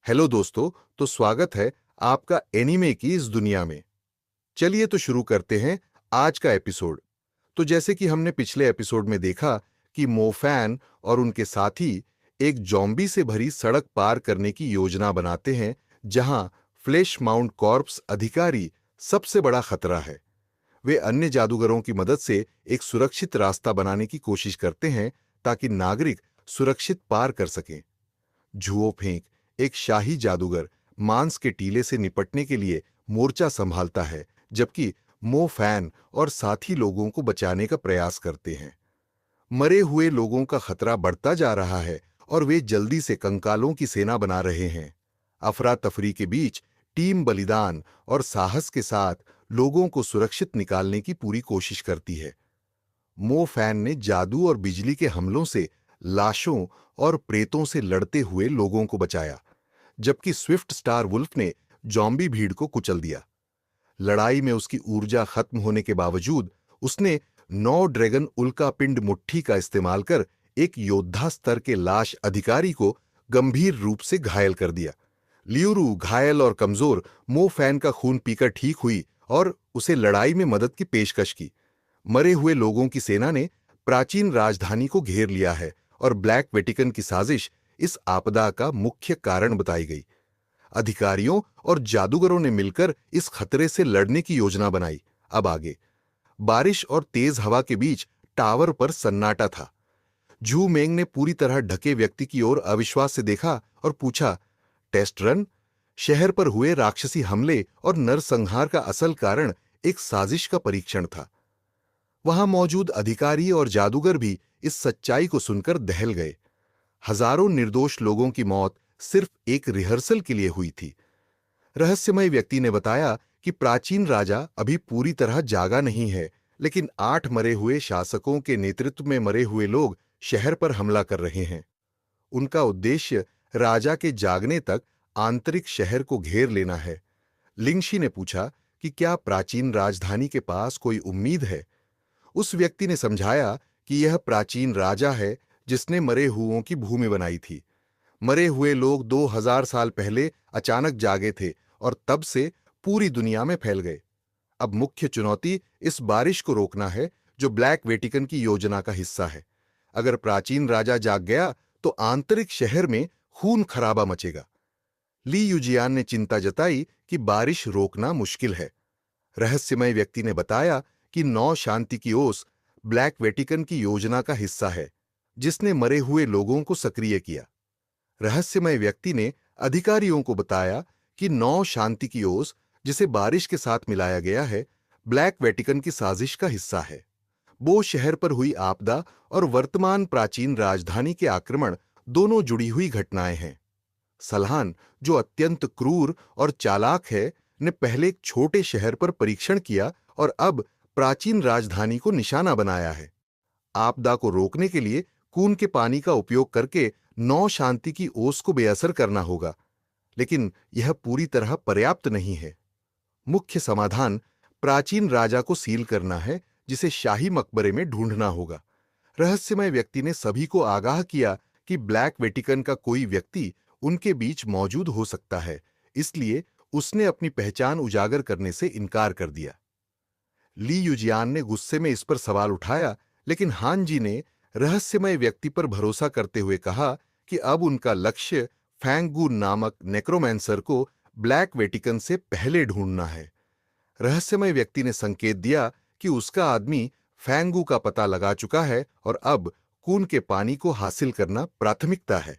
Hello दोस्तों। तो स्वागत है आपका एनीमे की इस दुनिया में। चलिए तो शुरू करते हैं आज का एपिसोड। तो जैसे कि हमने पिछले एपिसोड में देखा कि मोफैन और उनके साथी एक जॉम्बी से भरी सड़क पार करने की योजना बनाते हैं, जहां फ्लैश माउंट कॉर्प्स अधिकारी सबसे बड़ा खतरा है। वे अन्य जादूगरों की मदद से एक सुरक्षित रास्ता बनाने की कोशिश करते हैं ताकि नागरिक सुरक्षित पार कर सकें। जुओ फेंक, एक शाही जादूगर, मांस के टीले से निपटने के लिए मोर्चा संभालता है, जबकि मो फैन और साथी लोगों को बचाने का प्रयास करते हैं। मरे हुए लोगों का खतरा बढ़ता जा रहा है और वे जल्दी से कंकालों की सेना बना रहे हैं। अफरा तफरी के बीच टीम बलिदान और साहस के साथ लोगों को सुरक्षित निकालने की पूरी कोशिश करती है। मो फैन ने जादू और बिजली के हमलों से लाशों और प्रेतों से लड़ते हुए लोगों को बचाया, जबकि स्विफ्ट स्टार वुल्फ ने जॉम्बी भीड़ को कुचल दिया। लड़ाई में उसकी ऊर्जा खत्म होने के बावजूद उसने 9 ड्रैगन उल्का पिंड मुट्ठी का इस्तेमाल कर एक योद्धा स्तर के लाश अधिकारी को गंभीर रूप से घायल कर दिया। लियूरू, घायल और कमजोर, मो फैन का खून पीकर ठीक हुई और उसे लड़ाई में मदद की पेशकश की। मरे हुए लोगों की सेना ने प्राचीन राजधानी को घेर लिया है और ब्लैक वेटिकन की साजिश इस आपदा का मुख्य कारण बताई गई। अधिकारियों और जादूगरों ने मिलकर इस खतरे से लड़ने की योजना बनाई। अब आगे। बारिश और तेज हवा के बीच टावर पर सन्नाटा था। झू मेंग ने पूरी तरह ढके व्यक्ति की ओर अविश्वास से देखा और पूछा, टेस्ट रन? शहर पर हुए राक्षसी हमले और नरसंहार का असल कारण एक साजिश का परीक्षण था। वहां मौजूद अधिकारी और जादूगर भी इस सच्चाई को सुनकर दहल गए। हजारों निर्दोष लोगों की मौत सिर्फ एक रिहर्सल के लिए हुई थी। रहस्यमय व्यक्ति ने बताया कि प्राचीन राजा अभी पूरी तरह जागा नहीं है, लेकिन 8 मरे हुए शासकों के नेतृत्व में मरे हुए लोग शहर पर हमला कर रहे हैं। उनका उद्देश्य राजा के जागने तक आंतरिक शहर को घेर लेना है। लिंगशी ने पूछा कि क्या प्राचीन राजधानी के पास कोई उम्मीद है। उस व्यक्ति ने समझाया कि यह प्राचीन राजा है जिसने मरे हुओं की भूमि बनाई थी। मरे हुए लोग 2000 साल पहले अचानक जागे थे और तब से पूरी दुनिया में फैल गए। अब मुख्य चुनौती इस बारिश को रोकना है, जो ब्लैक वेटिकन की योजना का हिस्सा है। अगर प्राचीन राजा जाग गया तो आंतरिक शहर में खून खराबा मचेगा। ली युजियान ने चिंता जताई कि बारिश रोकना मुश्किल है। रहस्यमय व्यक्ति ने बताया कि 9 शांति की ओस ब्लैक वेटिकन की योजना का हिस्सा है, जिसने मरे हुए लोगों को सक्रिय किया। रहस्यमय व्यक्ति ने अधिकारियों को बताया कि 9 शांति की ओस, जिसे बारिश के साथ मिलाया गया है, ब्लैक वेटिकन की साजिश का हिस्सा है। वो शहर पर हुई आपदा और वर्तमान प्राचीन राजधानी के आक्रमण दोनों जुड़ी हुई घटनाएं हैं। सलहान, जो अत्यंत क्रूर और चालाक है, ने पहले एक छोटे शहर पर परीक्षण किया और अब प्राचीन राजधानी को निशाना बनाया है। आपदा को रोकने के लिए खून के पानी का उपयोग करके 9 शांति की ओस को बेअसर करना होगा, लेकिन यह पूरी तरह पर्याप्त नहीं है। मुख्य समाधान प्राचीन राजा को सील करना है, जिसे शाही मकबरे में ढूंढना होगा। रहस्यमय व्यक्ति ने सभी को आगाह किया कि ब्लैक वेटिकन का कोई व्यक्ति उनके बीच मौजूद हो सकता है, इसलिए उसने अपनी पहचान उजागर करने से इनकार कर दिया। ली युजियान ने गुस्से में इस पर सवाल उठाया, लेकिन हान जी ने रहस्यमय व्यक्ति पर भरोसा करते हुए कहा कि अब उनका लक्ष्य फैंगू नामक नेक्रोमैंसर को ब्लैक वेटिकन से पहले ढूंढना है। रहस्यमय व्यक्ति ने संकेत दिया कि उसका आदमी फैंगू का पता लगा चुका है और अब खून के पानी को हासिल करना प्राथमिकता है।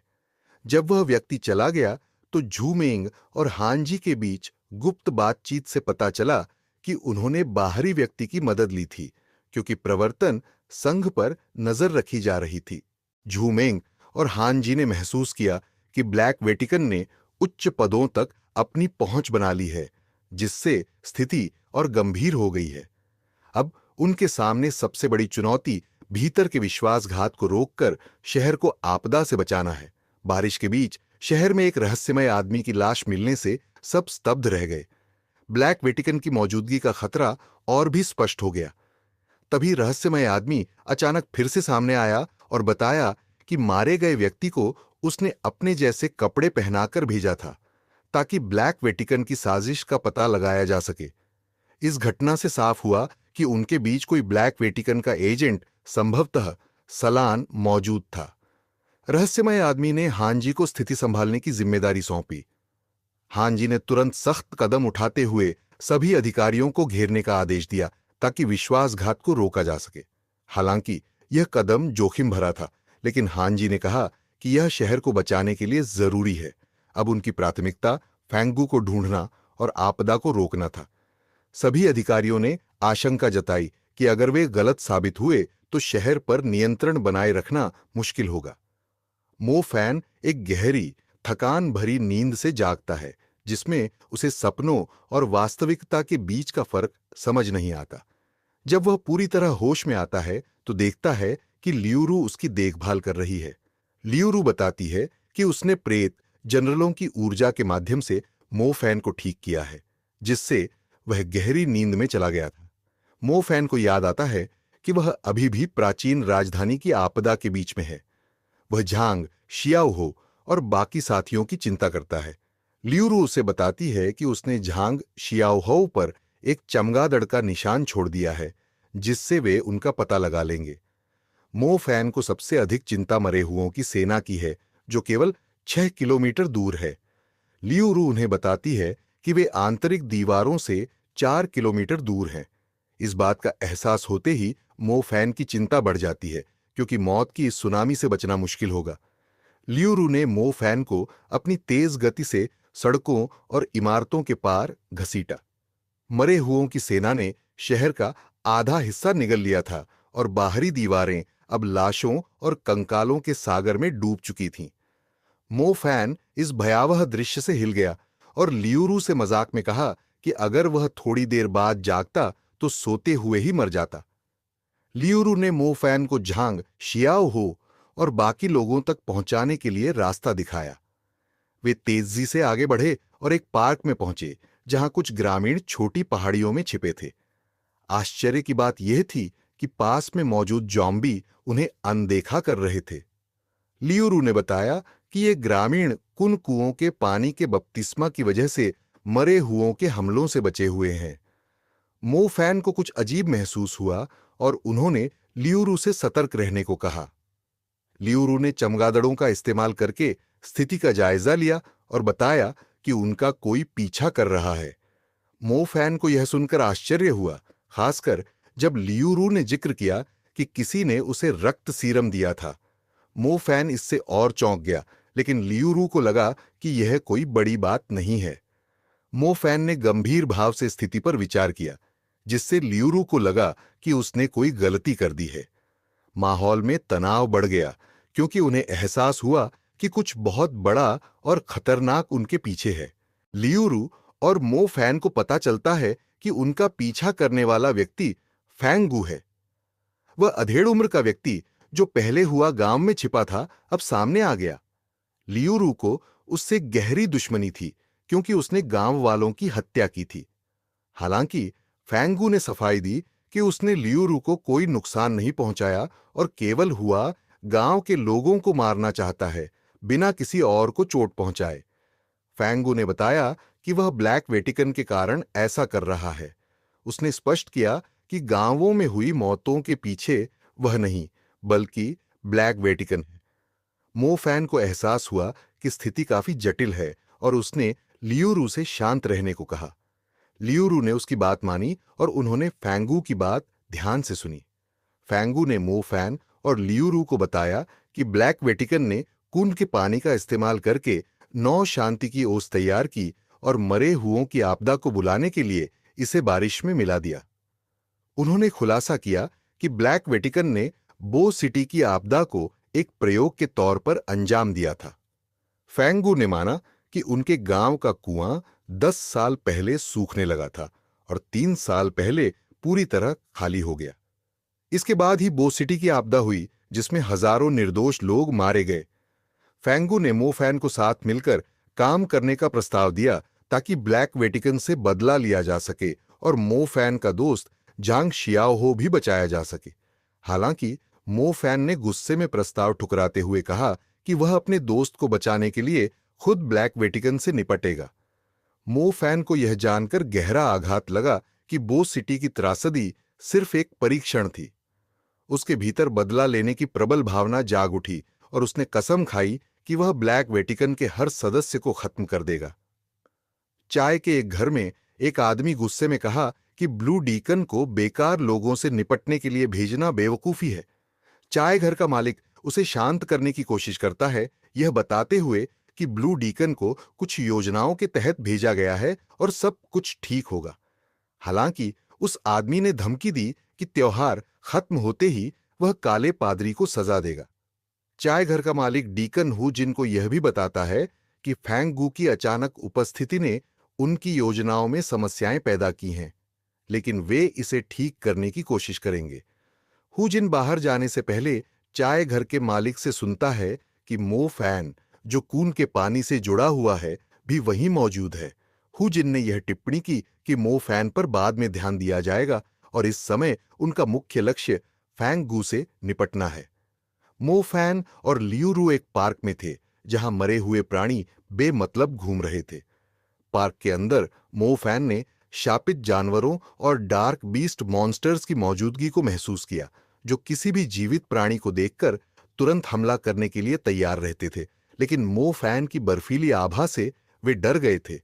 जब वह व्यक्ति चला गया तो झूमेंग और हानजी के बीच गुप्त बातचीत से पता चला कि उन्होंने बाहरी व्यक्ति की मदद ली थी, क्योंकि प्रवर्तन संघ पर नजर रखी जा रही थी। झूमेंग और हानजी ने महसूस किया कि ब्लैक वेटिकन ने उच्च पदों तक अपनी पहुंच बना ली है, जिससे स्थिति और गंभीर हो गई है। अब उनके सामने सबसे बड़ी चुनौती भीतर के विश्वासघात को रोककर शहर को आपदा से बचाना है। बारिश के बीच शहर में एक रहस्यमय आदमी की लाश मिलने से सब स्तब्ध रह गए। ब्लैक वेटिकन की मौजूदगी का खतरा और भी स्पष्ट हो गया। तभी रहस्यमय आदमी अचानक फिर से सामने आया और बताया कि मारे गए व्यक्ति को उसने अपने जैसे कपड़े पहनाकर भेजा था ताकि ब्लैक वेटिकन की साजिश का पता लगाया जा सके। इस घटना से साफ हुआ कि उनके बीच कोई ब्लैक वेटिकन का एजेंट, संभवतः सलान, मौजूद था। रहस्यमय आदमी ने हान जी को स्थिति संभालने की जिम्मेदारी सौंपी। हान जी ने तुरंत सख्त कदम उठाते हुए सभी अधिकारियों को घेरने का आदेश दिया ताकि विश्वासघात को रोका जा सके। हालांकि यह कदम जोखिम भरा था, लेकिन हान जी ने कहा कि यह शहर को बचाने के लिए जरूरी है। अब उनकी प्राथमिकता फैंगू को ढूंढना और आपदा को रोकना था। सभी अधिकारियों ने आशंका जताई कि अगर वे गलत साबित हुए तो शहर पर नियंत्रण बनाए रखना मुश्किल होगा। मो फैन एक गहरी, थकान भरी नींद से जागता है जिसमें उसे सपनों और वास्तविकता के बीच का फर्क समझ नहीं आता। जब वह पूरी तरह होश में आता है तो देखता है कि लियूरू उसकी देखभाल कर रही है। लियूरू बताती है कि उसने प्रेत जनरलों की ऊर्जा के माध्यम से मो फैन को ठीक किया है, जिससे वह गहरी नींद में चला गया था। मो फैन को याद आता है कि वह अभी भी प्राचीन राजधानी की आपदा के बीच में है। वह झांग, शियाओहो और बाकी साथियों की चिंता करता है। लियूरू उसे बताती है कि उसने झांग शियाओहो पर एक चमगादड़ का निशान छोड़ दिया है, जिससे वे उनका पता लगा लेंगे। मो फैन को सबसे अधिक चिंता मरे हुओं की सेना की है, जो केवल 6 किलोमीटर दूर है। लियूरू उन्हें बताती है कि वे आंतरिक दीवारों से 4 किलोमीटर दूर हैं। इस बात का एहसास होते ही मो फैन की चिंता बढ़ जाती है, क्योंकि मौत की इस सुनामी से बचना मुश्किल होगा। लियूरू ने मो फैन को अपनी तेज गति से सड़कों और इमारतों के पार घसीटा। मरे हुओं की सेना ने शहर का आधा हिस्सा निगल लिया था और बाहरी दीवारें अब लाशों और कंकालों के सागर में डूब चुकी थीं। मो फैन इस भयावह दृश्य से हिल गया और लियूरू से मजाक में कहा कि अगर वह थोड़ी देर बाद जागता तो सोते हुए ही मर जाता। लियूरू ने मो फैन को झांग, शियाओहो और बाकी लोगों तक पहुंचाने के लिए रास्ता दिखाया। वे तेजी से आगे बढ़े और एक पार्क में पहुंचे जहां कुछ ग्रामीण छोटी पहाड़ियों में छिपे थे। आश्चर्य की बात यह थी कि पास में मौजूद जॉम्बी उन्हें अनदेखा कर रहे थे। लियूरू ने बताया कि ये ग्रामीण कुन कुओं के पानी के बपतिस्मा की वजह से मरे हुओं के हमलों से बचे हुए हैं। मो फैन को कुछ अजीब महसूस हुआ और उन्होंने लियूरू से सतर्क रहने को कहा। लियूरू ने चमगादड़ों का इस्तेमाल करके स्थिति का जायजा लिया और बताया कि उनका कोई पीछा कर रहा है। मो फैन को यह सुनकर आश्चर्य हुआ, खासकर जब लियूरू ने जिक्र किया कि किसी ने उसे रक्त सीरम दिया था। मो फैन इससे और चौंक गया, लेकिन लियूरू को लगा कि यह कोई बड़ी बात नहीं है। मो फैन ने गंभीर भाव से स्थिति पर विचार किया, जिससे लियूरू को लगा कि उसने कोई गलती कर दी है। माहौल में तनाव बढ़ गया, क्योंकि उन्हें एहसास हुआ कि कुछ बहुत बड़ा और खतरनाक उनके पीछे है। लियूरू और मो फैन को पता चलता है कि उनका पीछा करने वाला व्यक्ति फैंगू है। वह अधेड़ उम्र का व्यक्ति जो पहले हुआ गांव में छिपा था, अब सामने आ गया। लियूरू को उससे गहरी दुश्मनी थी, क्योंकि उसने गांव वालों की हत्या की थी। हालांकि फैंगू ने सफाई दी कि उसने लियूरू को कोई नुकसान नहीं पहुंचाया और केवल हुआ गांव के लोगों को मारना चाहता है, बिना किसी और को चोट पहुंचाए। फैंगू ने बताया कि वह ब्लैक वेटिकन के कारण ऐसा कर रहा है। उसने स्पष्ट किया कि गांवों में हुई मौतों के पीछे वह नहीं, बल्कि ब्लैक वेटिकन है। मो फैन को एहसास हुआ कि स्थिति काफी जटिल है और उसने लियूरू से शांत रहने को कहा। लियूरू ने उसकी बात मानी और उन्होंने फैंगू की बात ध्यान से सुनी। फैंगू ने मो फैन और लियूरू को बताया कि ब्लैक वेटिकन ने कुंड के पानी का इस्तेमाल करके नौ शांति की ओस तैयार की और मरे हुओं की आपदा को बुलाने के लिए इसे बारिश में मिला दिया। उन्होंने खुलासा किया कि ब्लैक वेटिकन ने बो सिटी की आपदा को एक प्रयोग के तौर पर अंजाम दिया था। फैंगू ने माना कि उनके गांव का कुआं 10 साल पहले सूखने लगा था और 3 साल पहले पूरी तरह खाली हो गया। इसके बाद ही बो सिटी की आपदा हुई, जिसमें हजारों निर्दोष लोग मारे गए। फैंगू ने मो फैन को साथ मिलकर काम करने का प्रस्ताव दिया ताकि ब्लैक वेटिकन से बदला लिया जा सके और मो फैन का दोस्त जांग शियाओहो भी बचाया जा सके। हालांकि मो फैन ने गुस्से में प्रस्ताव ठुकराते हुए कहा कि वह अपने दोस्त को बचाने के लिए खुद ब्लैक वेटिकन से निपटेगा। मो फैन को यह जानकर गहरा आघात लगा कि बो सिटी की त्रासदी सिर्फ एक परीक्षण थी। उसके भीतर बदला लेने की प्रबल भावना जाग उठी और उसने कसम खाई कि वह ब्लैक वेटिकन के हर सदस्य को खत्म कर देगा। चाय के एक घर में एक आदमी गुस्से में कहा कि ब्लू डीकन को बेकार लोगों से निपटने के लिए भेजना बेवकूफी है। चाय घर का मालिक उसे शांत करने की कोशिश करता है, यह बताते हुए कि ब्लू डीकन को कुछ योजनाओं के तहत भेजा गया है और सब कुछ ठीक होगा। हालांकि उस आदमी ने धमकी दी कि त्योहार खत्म होते ही वह काले पादरी को सजा देगा। चाय घर का मालिक डीकन हु जिन को यह भी बताता है कि फैंग गू की अचानक उपस्थिति ने उनकी योजनाओं में समस्याएं पैदा की हैं, लेकिन वे इसे ठीक करने की कोशिश करेंगे। हु जिन बाहर जाने से पहले चाय घर के मालिक से सुनता है कि मो फैन, जो कून के पानी से जुड़ा हुआ है, भी वहीं मौजूद है। हु जिन ने यह टिप्पणी की कि मो फैन पर बाद में ध्यान दिया जाएगा और इस समय उनका मुख्य लक्ष्य फैंग गू से निपटना है। मो फैन और लियूरू एक पार्क में थे जहां मरे हुए प्राणी बेमतलब घूम रहे थे। पार्क के अंदर मो फैन ने शापित जानवरों और डार्क बीस्ट मॉन्स्टर्स की मौजूदगी को महसूस किया, जो किसी भी जीवित प्राणी को देखकर तुरंत हमला करने के लिए तैयार रहते थे, लेकिन मो फैन की बर्फीली आभा से वे डर गए थे।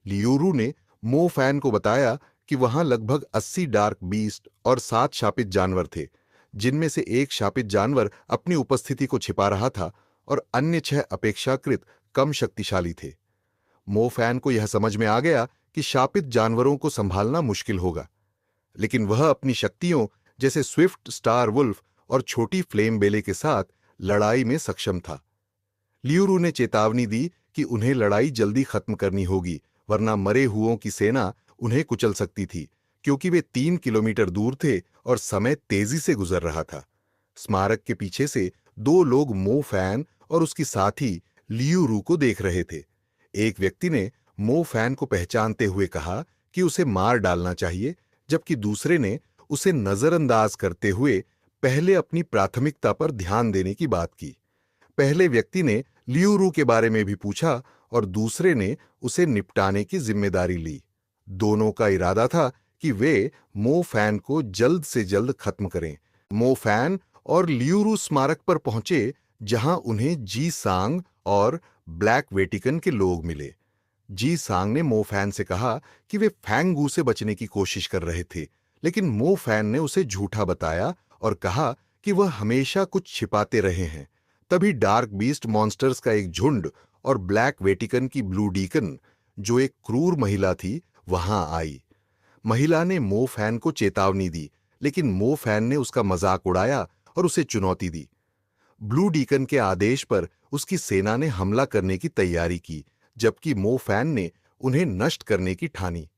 लियूरू ने मो फैन को बताया कि वहां लगभग 80 डार्क बीस्ट और 7 शापित जानवर थे, जिनमें से एक शापित जानवर अपनी उपस्थिति को छिपा रहा था और अन्य 6 अपेक्षाकृत कम शक्तिशाली थे। मो फैन को यह समझ में आ गया कि शापित जानवरों को संभालना मुश्किल होगा, लेकिन वह अपनी शक्तियों जैसे स्विफ्ट स्टार वुल्फ और छोटी फ्लेम बेले के साथ लड़ाई में सक्षम था। लियूरू ने चेतावनी दी कि उन्हें लड़ाई जल्दी खत्म करनी होगी, वरना मरे हुओं की सेना उन्हें कुचल सकती थी, क्योंकि वे 3 किलोमीटर दूर थे और समय तेजी से गुजर रहा था। स्मारक के पीछे से 2 लोग मो फैन और उसकी साथी लियूरू को देख रहे थे। एक व्यक्ति ने मो फैन को पहचानते हुए कहा कि उसे मार डालना चाहिए, जबकि दूसरे ने उसे नजरअंदाज करते हुए पहले अपनी प्राथमिकता पर ध्यान देने की बात की। पहले व्यक्ति ने लियूरू के बारे में भी पूछा और दूसरे ने उसे निपटाने की जिम्मेदारी ली। दोनों का इरादा था कि वे मो फैन को जल्द से जल्द खत्म करें। मो फैन और लियूरू स्मारक पर पहुंचे, जहां उन्हें जी सांग और ब्लैक वेटिकन के लोग मिले। जी सांग ने मो फैन से कहा कि वे फैंग गू से बचने की कोशिश कर रहे थे, लेकिन मो फैन ने उसे झूठा बताया और कहा कि वह हमेशा कुछ छिपाते रहे हैं। तभी डार्क बीस्ट मॉन्स्टर्स का एक झुंड और ब्लैक वेटिकन की ब्लू डीकन, जो एक क्रूर महिला थी, वहां आई। महिला ने मो फैन को चेतावनी दी, लेकिन मो फैन ने उसका मजाक उड़ाया और उसे चुनौती दी। ब्लू डीकन के आदेश पर उसकी सेना ने हमला करने की तैयारी की, जबकि मो फैन ने उन्हें नष्ट करने की ठानी।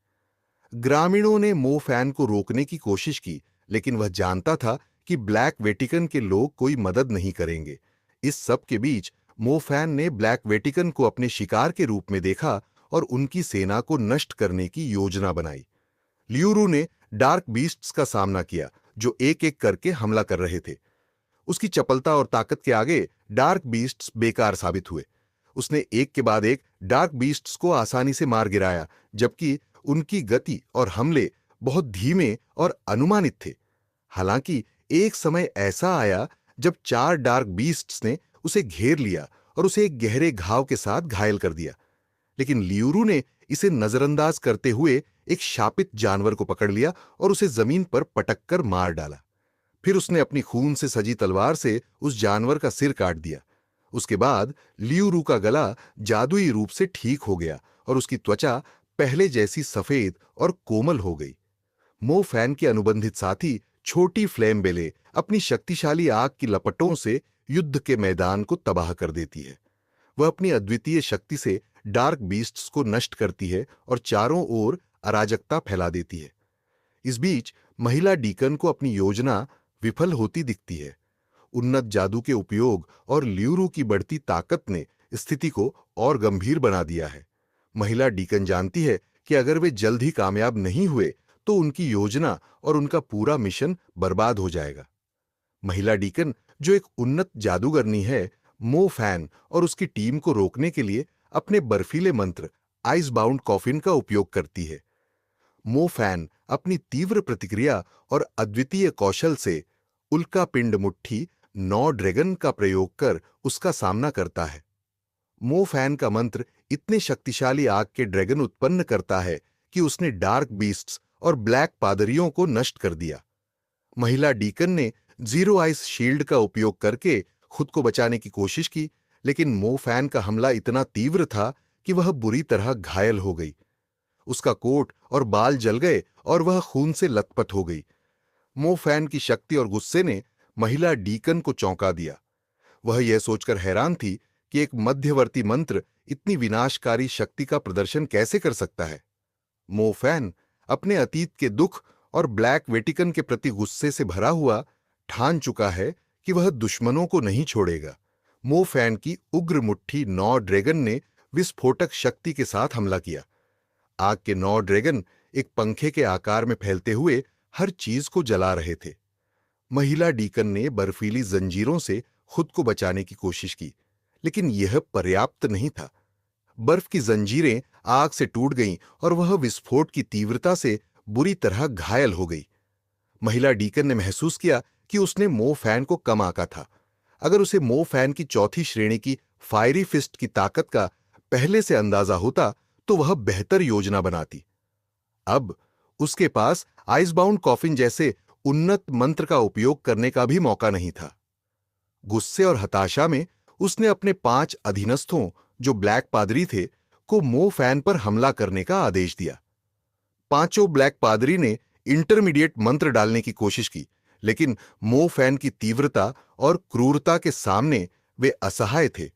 ग्रामीणों ने मो फैन को रोकने की कोशिश की, लेकिन वह जानता था कि ब्लैक वेटिकन के लोग कोई मदद नहीं करेंगे। इस सब के बीच मो फैन ने ब्लैक वेटिकन को अपने शिकार के रूप में देखा और उनकी सेना को नष्ट करने की योजना बनाई। लियूरू ने डार्क बीस्ट्स का सामना किया, जो एक एक करके हमला कर रहे थे। उसकी चपलता और ताकत के आगे डार्क बीस्ट्स बेकार साबित हुए। उसने एक के बाद एक डार्क बीस्ट्स को आसानी से मार गिराया, जबकि उनकी गति और हमले बहुत धीमे और अनुमानित थे। हालांकि एक समय ऐसा आया जब 4 डार्क बीस्ट्स ने उसे घेर लिया और उसे एक गहरे घाव के साथ घायल कर दिया, लेकिन लियूरू ने इसे नजरअंदाज करते हुए एक शापित जानवर को पकड़ लिया और उसे जमीन पर पटक कर मार डाला। फिर उसने अपनी खून से सजी तलवार से उस जानवर का सिर काट दिया। उसके बाद लियूरू का गला जादुई रूप से ठीक हो गया और उसकी त्वचा पहले जैसी सफेद और कोमल हो गई। मो फैन के अनुबंधित साथी छोटी फ्लेम बेले अपनी शक्तिशाली आग की लपटों से युद्ध के मैदान को तबाह कर देती है। वह अपनी अद्वितीय शक्ति से डार्क बीस्ट्स को नष्ट करती है और चारों ओर अराजकता फैला देती है। इस बीच महिला डीकन को अपनी योजना विफल होती दिखती है। उन्नत जादू के उपयोग और लियूरू की बढ़ती ताकत ने स्थिति को और गंभीर बना दिया है। महिला डीकन जानती है कि अगर वे जल्द ही कामयाब नहीं हुए तो उनकी योजना और उनका पूरा मिशन बर्बाद हो जाएगा। महिला डीकन, जो एक उन्नत जादूगरनी है, मो फैन और उसकी टीम को रोकने के लिए अपने बर्फीले मंत्र आइस बाउंड कॉफिन का उपयोग करती है। मो फैन अपनी तीव्र प्रतिक्रिया और अद्वितीय कौशल से उल्का पिंड मुट्ठी नौ ड्रैगन का प्रयोग कर उसका सामना करता है। मो फैन का मंत्र इतने शक्तिशाली आग के ड्रैगन उत्पन्न करता है कि उसने डार्क बीस्ट्स और ब्लैक पादरियों को नष्ट कर दिया। महिला डीकन ने जीरो आइस शील्ड का उपयोग करके खुद को बचाने की कोशिश की, लेकिन मो फैन का हमला इतना तीव्र था कि वह बुरी तरह घायल हो गई। उसका कोट और बाल जल गए और वह खून से लथपथ हो गई। मो फैन की शक्ति और गुस्से ने महिला डीकन को चौंका दिया। वह यह सोचकर हैरान थी कि एक मध्यवर्ती मंत्र इतनी विनाशकारी शक्ति का प्रदर्शन कैसे कर सकता है। मो फैन अपने अतीत के दुख और ब्लैक वेटिकन के प्रति गुस्से से भरा हुआ ठान चुका है कि वह दुश्मनों को नहीं छोड़ेगा। मो फैन की उग्र मुट्ठी नौ ड्रैगन ने विस्फोटक शक्ति के साथ हमला किया। आग के नौ ड्रैगन एक पंखे के आकार में फैलते हुए हर चीज को जला रहे थे। महिला डीकन ने बर्फीली जंजीरों से खुद को बचाने की कोशिश की, लेकिन यह पर्याप्त नहीं था। बर्फ की जंजीरें आग से टूट गईं और वह विस्फोट की तीव्रता से बुरी तरह घायल हो गई। महिला डीकन ने महसूस किया कि उसने मो फैन को कम आंका था। अगर उसे मो फैन की चौथी श्रेणी की फायरी फिस्ट की ताकत का पहले से अंदाजा होता तो वह बेहतर योजना बनाती। अब उसके पास आइसबाउंड कॉफिन जैसे उन्नत मंत्र का उपयोग करने का भी मौका नहीं था। गुस्से और हताशा में उसने अपने 5 अधीनस्थों, जो ब्लैक पादरी थे, को मो फैन पर हमला करने का आदेश दिया। पांचों ब्लैक पादरी ने इंटरमीडिएट मंत्र डालने की कोशिश की, लेकिन मो फैन की तीव्रता और क्रूरता के सामने वे असहाय थे।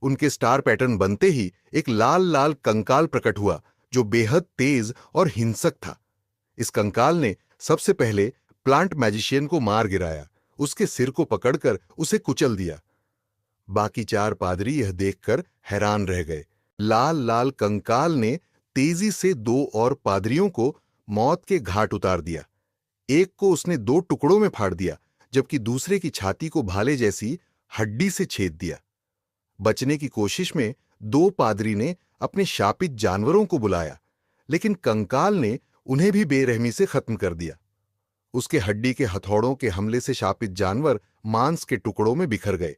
उनके स्टार पैटर्न बनते ही एक लाल लाल कंकाल प्रकट हुआ जो बेहद तेज और हिंसक था। इस कंकाल ने सबसे पहले प्लांट मैजिशियन को मार गिराया, उसके सिर को पकड़कर उसे कुचल दिया। बाकी 4 पादरी यह देखकर हैरान रह गए। लाल लाल कंकाल ने तेजी से 2 और पादरियों को मौत के घाट उतार दिया। एक को उसने 2 टुकड़ों में फाड़ दिया, जबकि दूसरे की छाती को भाले जैसी हड्डी से छेद दिया। बचने की कोशिश में 2 पादरी ने अपने शापित जानवरों को बुलाया, लेकिन कंकाल ने उन्हें भी बेरहमी से खत्म कर दिया। उसके हड्डी के हथौड़ों के हमले से शापित जानवर मांस के टुकड़ों में बिखर गए।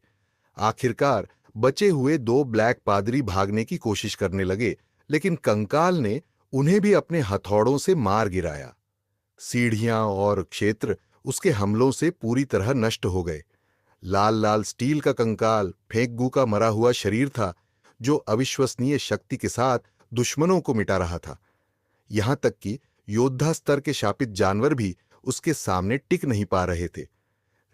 आखिरकार बचे हुए 2 ब्लैक पादरी भागने की कोशिश करने लगे, लेकिन कंकाल ने उन्हें भी अपने हथौड़ों से मार गिराया। सीढ़ियां और क्षेत्र उसके हमलों से पूरी तरह नष्ट हो गए। लाल लाल स्टील का कंकाल फेंकगू का मरा हुआ शरीर था, जो अविश्वसनीय शक्ति के साथ दुश्मनों को मिटा रहा था। यहां तक कि योद्धा स्तर के शापित जानवर भी उसके सामने टिक नहीं पा रहे थे।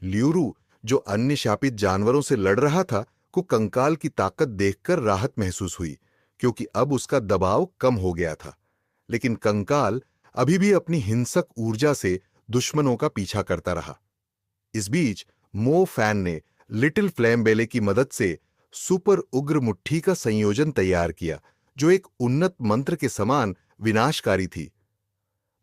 ल्यूरू, जो अन्य शापित जानवरों से लड़ रहा था, को कंकाल की ताकत देखकर राहत महसूस हुई, क्योंकि अब उसका दबाव कम हो गया था। लेकिन कंकाल अभी भी अपनी हिंसक ऊर्जा से दुश्मनों का पीछा करता रहा। इस बीच मो फैन ने लिटिल फ्लेम बेले की मदद से सुपर उग्र मुट्ठी का संयोजन तैयार किया, जो एक उन्नत मंत्र के समान विनाशकारी थी।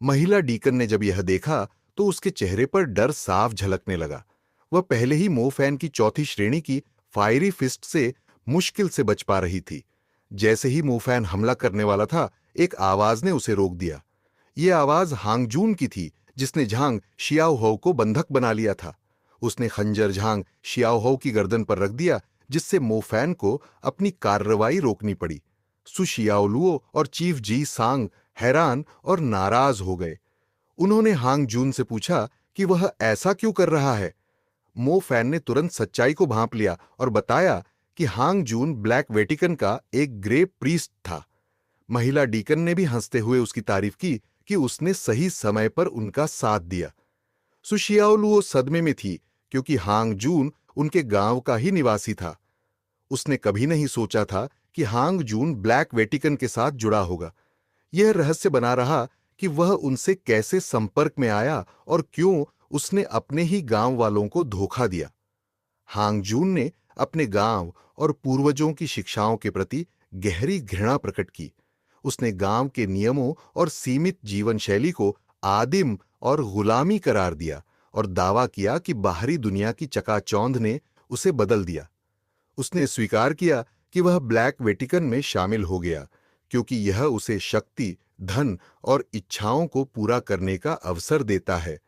महिला डीकन ने जब यह देखा तो उसके चेहरे पर डर साफ झलकने लगा। वह पहले ही मो फैन की चौथी श्रेणी की फायरी फिस्ट से मुश्किल से बच पा रही थी। जैसे ही मो फैन हमला करने वाला था, एक आवाज ने उसे रोक दिया। यह आवाज हांगजून की थी, जिसने झांग शियाओहो को बंधक बना लिया था। उसने खंजर झांग शियाओहो की गर्दन पर रख दिया, जिससे मो फैन को अपनी कार्रवाई रोकनी पड़ी। सु शियाओलुओ और चीफ जी सांग हैरान और नाराज हो गए। उन्होंने हांगजून से पूछा कि वह ऐसा क्यों कर रहा है। मो फैन ने तुरंत सच्चाई को भांप लिया और बताया कि हांगजून ब्लैक वेटिकन का एक ग्रे प्रीस्ट था। महिला डीकन ने भी हंसते हुए उसकी तारीफ की कि उसने सही समय पर उनका साथ दिया। सुशियाओलुओ सदमे में थी, क्योंकि हांगजून उनके गांव का ही निवासी था। उसने कभी नहीं सोचा था कि हांगजून ब्लैक वेटिकन के साथ जुड़ा होगा। यह रहस्य बना रहा कि वह उनसे कैसे संपर्क में आया और क्यों उसने अपने ही गांव वालों को धोखा दिया। हांगजून ने अपने गांव और पूर्वजों की शिक्षाओं के प्रति गहरी घृणा प्रकट की। उसने गांव के नियमों और सीमित जीवन शैली को आदिम और गुलामी करार दिया और दावा किया कि बाहरी दुनिया की चकाचौंध ने उसे बदल दिया। उसने स्वीकार किया कि वह ब्लैक वेटिकन में शामिल हो गया क्योंकि यह उसे शक्ति, धन और इच्छाओं को पूरा करने का अवसर देता है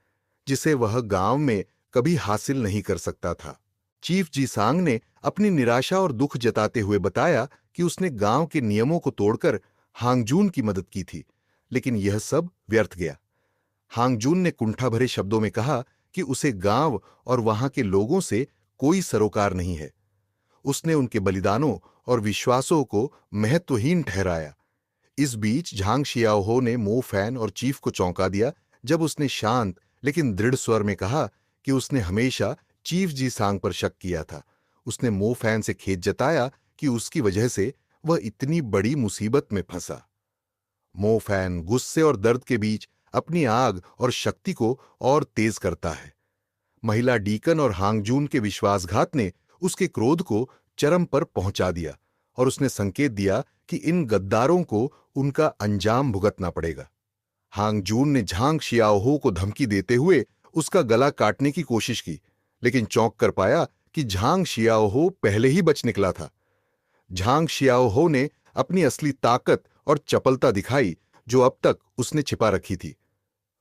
जिसे वह गांव में कभी हासिल नहीं कर सकता था। चीफ जीसांग ने अपनी निराशा और दुख जताते हुए बताया कि उसने गांव के नियमों को तोड़कर हांगजून की मदद की थी, लेकिन यह सब व्यर्थ गया। हांगजून ने कुंठा भरे शब्दों में कहा कि उसे गांव और वहां के लोगों से कोई सरोकार नहीं है। उसने उनके बलिदानों और विश्वासों को महत्वहीन ठहराया। इस बीच झांग शियाओहो ने मो फैन और चीफ को चौंका दिया जब उसने शांत लेकिन दृढ़ स्वर में कहा कि उसने हमेशा चीफ जी सांग पर शक किया था। उसने मो फैन से खेद जताया कि उसकी वजह से वह इतनी बड़ी मुसीबत में फंसा। मो फैन गुस्से और दर्द के बीच अपनी आग और शक्ति को और तेज करता है। महिला डीकन और हांगजून के विश्वासघात ने उसके क्रोध को चरम पर पहुंचा दिया और उसने संकेत दिया कि इन गद्दारों को उनका अंजाम भुगतना पड़ेगा। हांगजून ने झांग शियाओहो को धमकी देते हुए उसका गला काटने की कोशिश की, लेकिन चौंक कर पाया कि झांग शियाओहो पहले ही बच निकला था। झांग शियाओहो ने अपनी असली ताकत और चपलता दिखाई जो अब तक उसने छिपा रखी थी।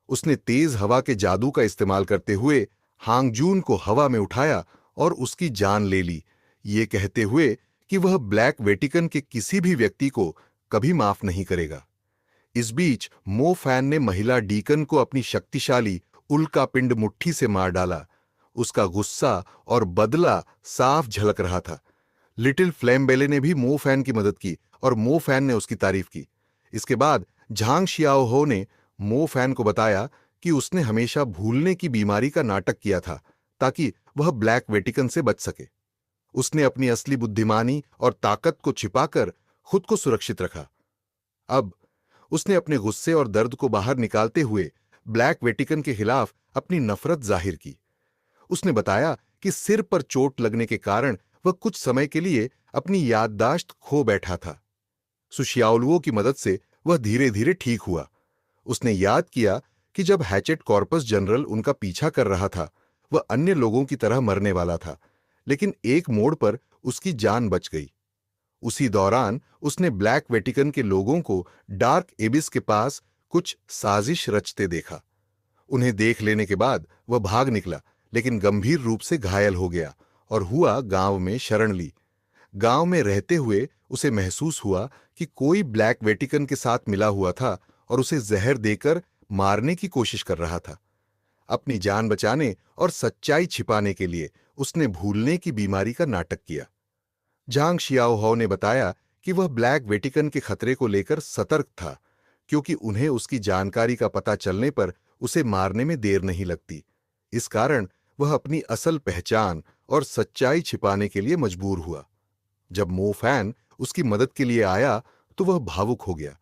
उसने तेज हवा के जादू का इस्तेमाल करते हुए हांगजून को हवा में उठाया और उसकी जान ले ली, ये कहते हुए कि वह ब्लैक वेटिकन के किसी भी व्यक्ति को कभी माफ नहीं करेगा। इस बीच मो फैन ने महिला डीकन को अपनी शक्तिशाली उल्कापिंड मुट्ठी से मार डाला। उसका गुस्सा और बदला साफ झलक रहा था। लिटिल फ्लेमबेले ने भी मो फैन की मदद की और मो फैन ने उसकी तारीफ की। इसके बाद झांग शियाओहो ने मो फैन को बताया कि उसने हमेशा भूलने की बीमारी का नाटक किया था ताकि वह ब्लैक वेटिकन से बच सके। उसने अपनी असली बुद्धिमानी और ताकत को छिपाकर खुद को सुरक्षित रखा। अब उसने अपने गुस्से और दर्द को बाहर निकालते हुए ब्लैक वेटिकन के खिलाफ अपनी नफरत जाहिर की। उसने बताया कि सिर पर चोट लगने के कारण वह कुछ समय के लिए अपनी याददाश्त खो बैठा था। सुशियाओलुओ की मदद से वह धीरे धीरे ठीक हुआ। उसने याद किया कि जब हैचेट कॉर्पस जनरल उनका पीछा कर रहा था, वह अन्य लोगों की तरह मरने वाला था, लेकिन एक मोड़ पर उसकी जान बच गई। उसी दौरान उसने ब्लैक वेटिकन के लोगों को डार्क एबिस के पास कुछ साजिश रचते देखा। उन्हें देख लेने के बाद वह भाग निकला, लेकिन गंभीर रूप से घायल हो गया और हुआ गांव में शरण ली। गांव में रहते हुए उसे महसूस हुआ कि कोई ब्लैक वेटिकन के साथ मिला हुआ था और उसे जहर देकर मारने की कोशिश कर रहा था। अपनी जान बचाने और सच्चाई छिपाने के लिए उसने भूलने की बीमारी का नाटक किया। झांग शियाओहो ने बताया कि वह ब्लैक वेटिकन के खतरे को लेकर सतर्क था क्योंकि उन्हें उसकी जानकारी का पता चलने पर उसे मारने में देर नहीं लगती। इस कारण वह अपनी असल पहचान और सच्चाई छिपाने के लिए मजबूर हुआ। जब मो फैन उसकी मदद के लिए आया तो वह भावुक हो गया।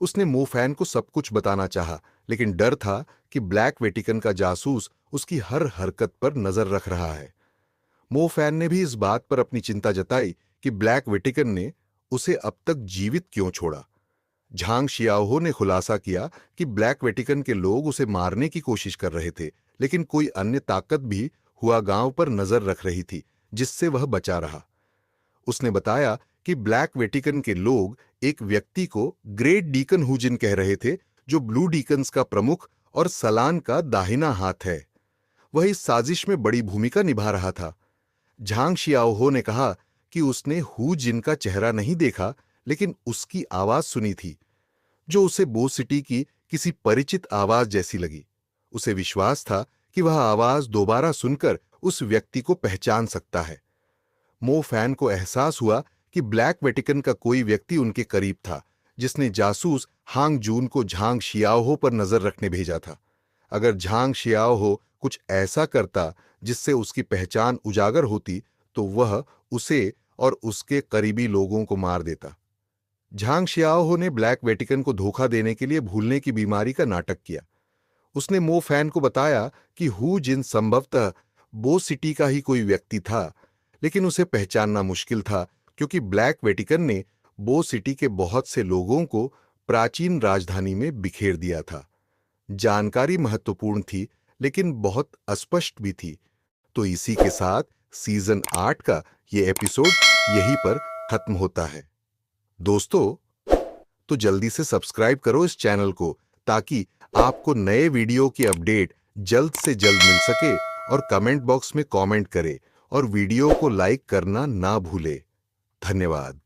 उसने मो फैन को सब कुछ बताना चाहा, लेकिन डर था कि ब्लैक वेटिकन का जासूस उसकी हर हरकत पर नजर रख रहा है। मो फैन ने भी इस बात पर अपनी चिंता जताई कि ब्लैक वेटिकन ने उसे अब तक जीवित क्यों छोड़ा। झांग शियाओहो ने खुलासा किया कि ब्लैक वेटिकन के लोग उसे मारने की कोशिश कर रहे थे, लेकिन कोई अन्य ताकत भी हुआ गांव पर नजर रख रही थी जिससे वह बचा रहा। उसने बताया कि ब्लैक वेटिकन के लोग एक व्यक्ति को ग्रेट डीकन हुजिन कह रहे थे, जो ब्लू डीकन्स का प्रमुख और सलान का दाहिना हाथ है। वह इस साजिश में बड़ी भूमिका निभा रहा था। झांग शियाओहो ने कहा कि उसने हु जिन का चेहरा नहीं देखा, लेकिन उसकी आवाज सुनी थी, जो उसे बो सिटी की किसी परिचित आवाज जैसी लगी। उसे विश्वास था कि वह आवाज दोबारा सुनकर उस व्यक्ति को पहचान सकता है। मो फैन को एहसास हुआ कि ब्लैक वेटिकन का कोई व्यक्ति उनके करीब था, जिसने जासूस हांग जून को झांग शियाओहो पर नजर रखने भेजा था। अगर झांग शियाओहो कुछ ऐसा करता जिससे उसकी पहचान उजागर होती, तो वह उसे और उसके करीबी लोगों को मार देता। झांग शियाओहो ने ब्लैक वेटिकन को धोखा देने के लिए भूलने की बीमारी का नाटक किया। उसने मो फैन को बताया कि हु जिन संभवतः बो सिटी का ही कोई व्यक्ति था, लेकिन उसे पहचानना मुश्किल था क्योंकि ब्लैक वेटिकन ने बो सिटी के बहुत से लोगों को प्राचीन राजधानी में बिखेर दिया था। जानकारी महत्वपूर्ण थी, लेकिन बहुत अस्पष्ट भी थी। तो इसी के साथ सीजन 8 का ये एपिसोड यहीं पर खत्म होता है। दोस्तों, तो जल्दी से सब्सक्राइब करो इस चैनल को ताकि आपको नए वीडियो की अपडेट जल्द से जल्द मिल सके, और कमेंट बॉक्स में कमेंट करें और वीडियो को लाइक करना ना भूले। धन्यवाद।